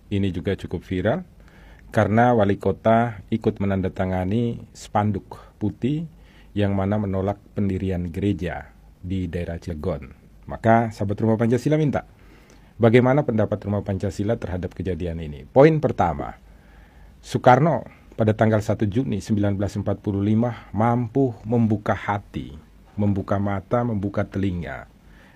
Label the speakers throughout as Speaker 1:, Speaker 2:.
Speaker 1: ini juga cukup viral karena wali kota ikut menandatangani spanduk putih yang mana menolak pendirian gereja di daerah Cilegon. Maka sahabat Rumah Pancasila minta, bagaimana pendapat Rumah Pancasila terhadap kejadian ini? Poin pertama, Soekarno pada tanggal 1 Juni 1945 mampu membuka hati, membuka mata, membuka telinga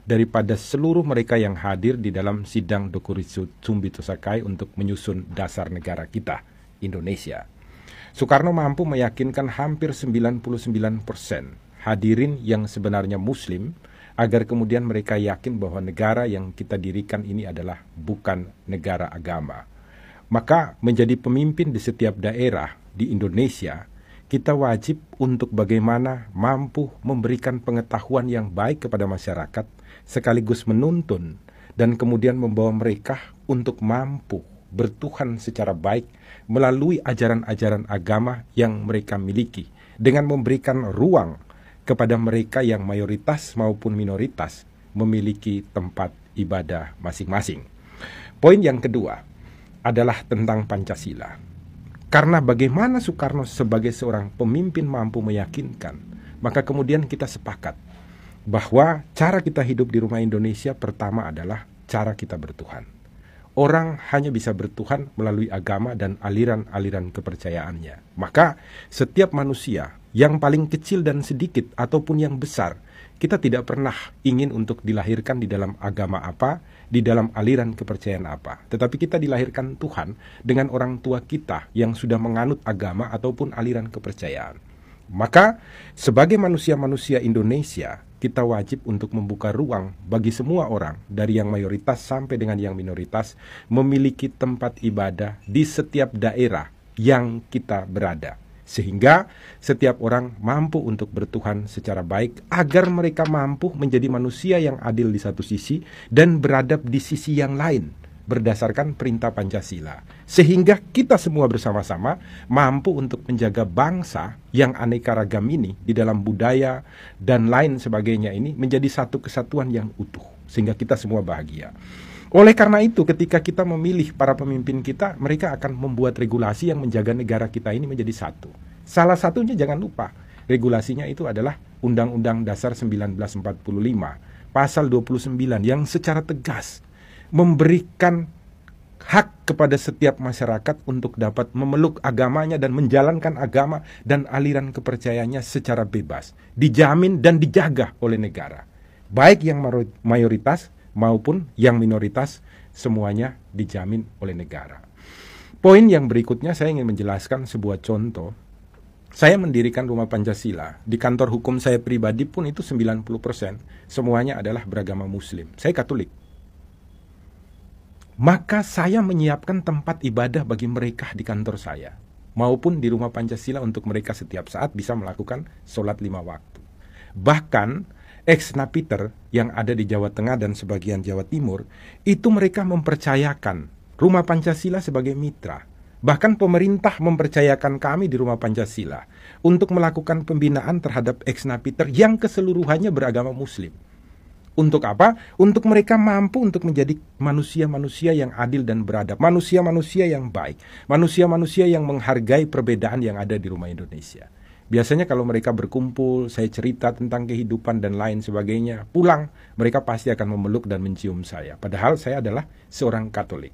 Speaker 1: daripada seluruh mereka yang hadir di dalam sidang Dokuritsu Sumbito Sakai untuk menyusun dasar negara kita, Indonesia. Soekarno mampu meyakinkan hampir 99% hadirin yang sebenarnya Muslim agar kemudian mereka yakin bahwa negara yang kita dirikan ini adalah bukan negara agama. Maka menjadi pemimpin di setiap daerah di Indonesia, kita wajib untuk bagaimana mampu memberikan pengetahuan yang baik kepada masyarakat, sekaligus menuntun dan kemudian membawa mereka untuk mampu bertuhan secara baik melalui ajaran-ajaran agama yang mereka miliki, dengan memberikan ruang kepada mereka yang mayoritas maupun minoritas memiliki tempat ibadah masing-masing. Poin yang kedua adalah tentang Pancasila. Karena bagaimana Soekarno sebagai seorang pemimpin mampu meyakinkan, maka kemudian kita sepakat bahwa cara kita hidup di rumah Indonesia pertama adalah cara kita bertuhan. Orang hanya bisa bertuhan melalui agama dan aliran-aliran kepercayaannya. Maka setiap manusia yang paling kecil dan sedikit ataupun yang besar, kita tidak pernah ingin untuk dilahirkan di dalam agama apa, di dalam aliran kepercayaan apa. Tetapi kita dilahirkan Tuhan dengan orang tua kita yang sudah menganut agama ataupun aliran kepercayaan. Maka sebagai manusia-manusia Indonesia, kita wajib untuk membuka ruang bagi semua orang, dari yang mayoritas sampai dengan yang minoritas, memiliki tempat ibadah di setiap daerah yang kita berada. Sehingga setiap orang mampu untuk bertuhan secara baik, agar mereka mampu menjadi manusia yang adil di satu sisi dan beradab di sisi yang lain, berdasarkan perintah Pancasila. Sehingga kita semua bersama-sama mampu untuk menjaga bangsa yang aneka ragam ini di dalam budaya dan lain sebagainya ini menjadi satu kesatuan yang utuh, sehingga kita semua bahagia. Oleh karena itu, ketika kita memilih para pemimpin kita, mereka akan membuat regulasi yang menjaga negara kita ini menjadi satu. Salah satunya jangan lupa, regulasinya itu adalah Undang-Undang Dasar 1945, pasal 29 yang secara tegas memberikan hak kepada setiap masyarakat untuk dapat memeluk agamanya dan menjalankan agama dan aliran kepercayaannya secara bebas, dijamin dan dijaga oleh negara. Baik yang mayoritas maupun yang minoritas, semuanya dijamin oleh negara. Poin yang berikutnya saya ingin menjelaskan sebuah contoh. Saya mendirikan Rumah Pancasila. Di kantor hukum saya pribadi pun itu 90% semuanya adalah beragama Muslim. Saya Katolik. Maka saya menyiapkan tempat ibadah bagi mereka di kantor saya, maupun di Rumah Pancasila untuk mereka setiap saat bisa melakukan sholat 5 waktu. Bahkan ex-napiter yang ada di Jawa Tengah dan sebagian Jawa Timur, itu mereka mempercayakan Rumah Pancasila sebagai mitra. Bahkan pemerintah mempercayakan kami di Rumah Pancasila untuk melakukan pembinaan terhadap ex-napiter yang keseluruhannya beragama Muslim. Untuk apa? Untuk mereka mampu untuk menjadi manusia-manusia yang adil dan beradab, manusia-manusia yang baik, manusia-manusia yang menghargai perbedaan yang ada di rumah Indonesia. Biasanya kalau mereka berkumpul, saya cerita tentang kehidupan dan lain sebagainya, pulang mereka pasti akan memeluk dan mencium saya. Padahal saya adalah seorang Katolik.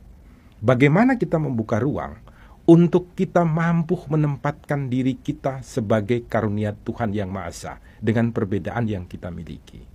Speaker 1: Bagaimana kita membuka ruang untuk kita mampu menempatkan diri kita sebagai karunia Tuhan Yang Maha Esa dengan perbedaan yang kita miliki.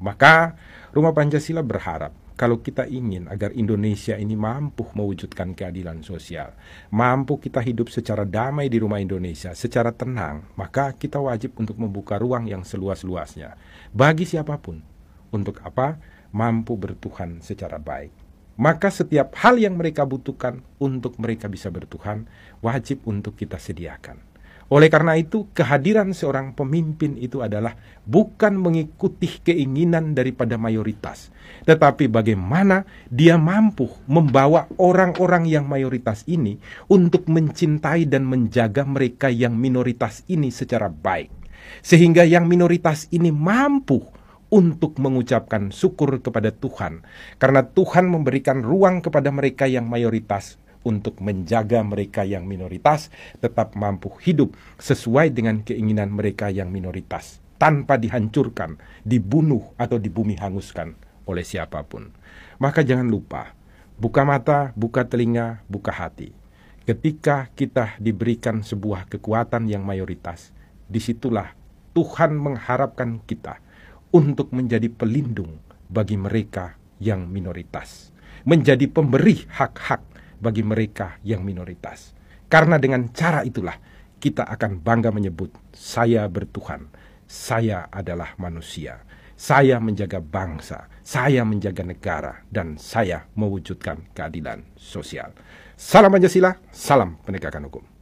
Speaker 1: Maka Rumah Pancasila berharap kalau kita ingin agar Indonesia ini mampu mewujudkan keadilan sosial, mampu kita hidup secara damai di rumah Indonesia, secara tenang, maka kita wajib untuk membuka ruang yang seluas-luasnya bagi siapapun. Untuk apa? Mampu bertuhan secara baik. Maka setiap hal yang mereka butuhkan untuk mereka bisa bertuhan, wajib untuk kita sediakan. Oleh karena itu, kehadiran seorang pemimpin itu adalah bukan mengikuti keinginan daripada mayoritas, tetapi bagaimana dia mampu membawa orang-orang yang mayoritas ini untuk mencintai dan menjaga mereka yang minoritas ini secara baik. Sehingga yang minoritas ini mampu untuk mengucapkan syukur kepada Tuhan, karena Tuhan memberikan ruang kepada mereka yang mayoritas untuk menjaga mereka yang minoritas tetap mampu hidup sesuai dengan keinginan mereka yang minoritas, tanpa dihancurkan, dibunuh, atau dibumi hanguskan oleh siapapun. Maka jangan lupa, buka mata, buka telinga, buka hati. Ketika kita diberikan sebuah kekuatan yang mayoritas, disitulah Tuhan mengharapkan kita untuk menjadi pelindung bagi mereka yang minoritas, menjadi pemberi hak-hak bagi mereka yang minoritas. Karena dengan cara itulah kita akan bangga menyebut, saya bertuhan, saya adalah manusia, saya menjaga bangsa, saya menjaga negara, dan saya mewujudkan keadilan sosial. Salam Pancasila, salam penegakan hukum.